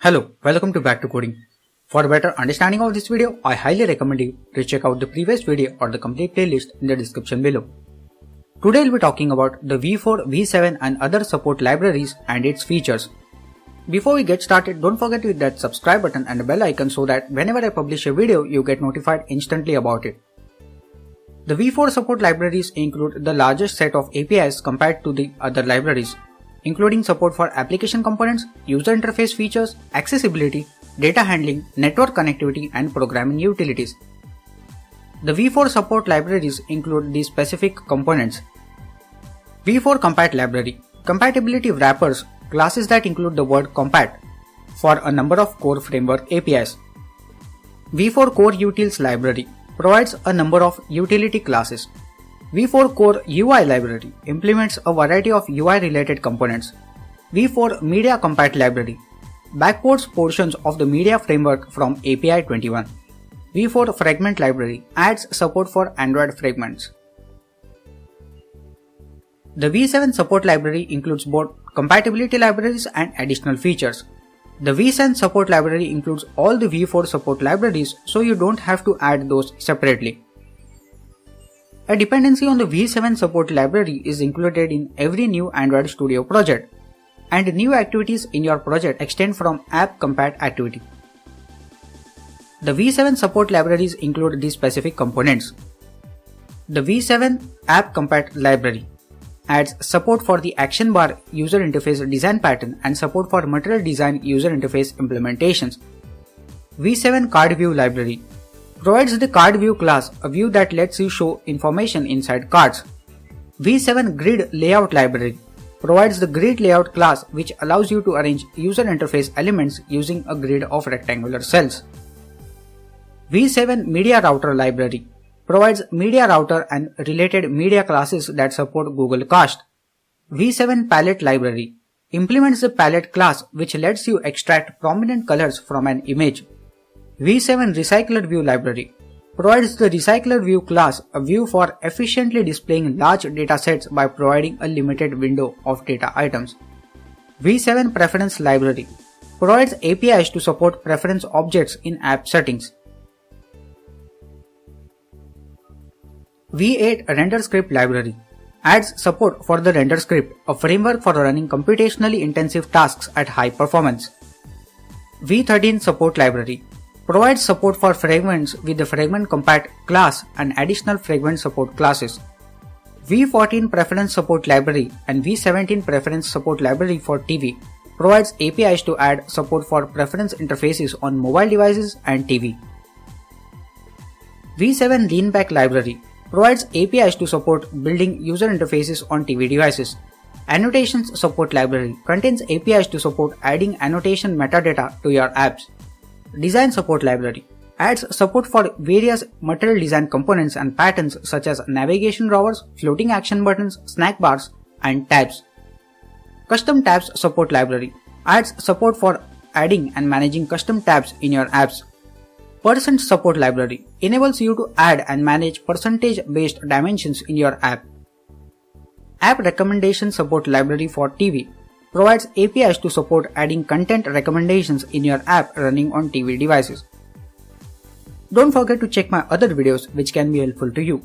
Hello, welcome to BackToCoding. For a better understanding of this video, I highly recommend you to check out the previous video or the complete playlist in the description below. Today we'll be talking about the V4, V7 and other support libraries and its features. Before we get started, don't forget to hit that subscribe button and the bell icon so that whenever I publish a video, you get notified instantly about it. The V4 support libraries include the largest set of APIs compared to the other libraries, including support for application components, user interface features, accessibility, data handling, network connectivity, and programming utilities. The V4 support libraries include these specific components. V4 Compat library, compatibility wrappers, classes that include the word compat for a number of core framework APIs. V4 Core Utils library provides a number of utility classes. V4 Core UI library implements a variety of UI related components. V4 Media Compat library backports portions of the media framework from API 21. V4 Fragment library adds support for Android fragments. The V7 support library includes both compatibility libraries and additional features. The V7 support library includes all the V4 support libraries, so you don't have to add those separately. A dependency on the V7 support library is included in every new Android Studio project, and new activities in your project extend from App Compat activity. The V7 support libraries include these specific components. The V7 App Compat library adds support for the action bar user interface design pattern and support for material design user interface implementations. V7 Card View library provides the card view class, a view that lets you show information inside cards. V7 Grid Layout library provides the grid layout class which allows you to arrange user interface elements using a grid of rectangular cells. V7 Media Router library provides media router and related media classes that support Google Cast. V7 Palette library implements the palette class which lets you extract prominent colors from an image. V7 Recycler View library provides the Recycler View class, a view for efficiently displaying large data sets by providing a limited window of data items. V7 Preference library provides APIs to support preference objects in app settings. V8 Render Script library adds support for the render script, a framework for running computationally intensive tasks at high performance. V13 Support library provides support for fragments with the Fragment Compat class and additional fragment support classes. V14 Preference Support library and V17 Preference Support library for TV provides APIs to add support for preference interfaces on mobile devices and TV. V7 Leanback library provides APIs to support building user interfaces on TV devices. Annotations Support library contains APIs to support adding annotation metadata to your apps. Design Support library adds support for various material design components and patterns such as navigation drawers, floating action buttons, snack bars, and tabs. Custom Tabs Support library adds support for adding and managing custom tabs in your apps. Percent Support library enables you to add and manage percentage-based dimensions in your app. App Recommendation Support library for TV provides APIs to support adding content recommendations in your app running on TV devices. Don't forget to check my other videos which can be helpful to you.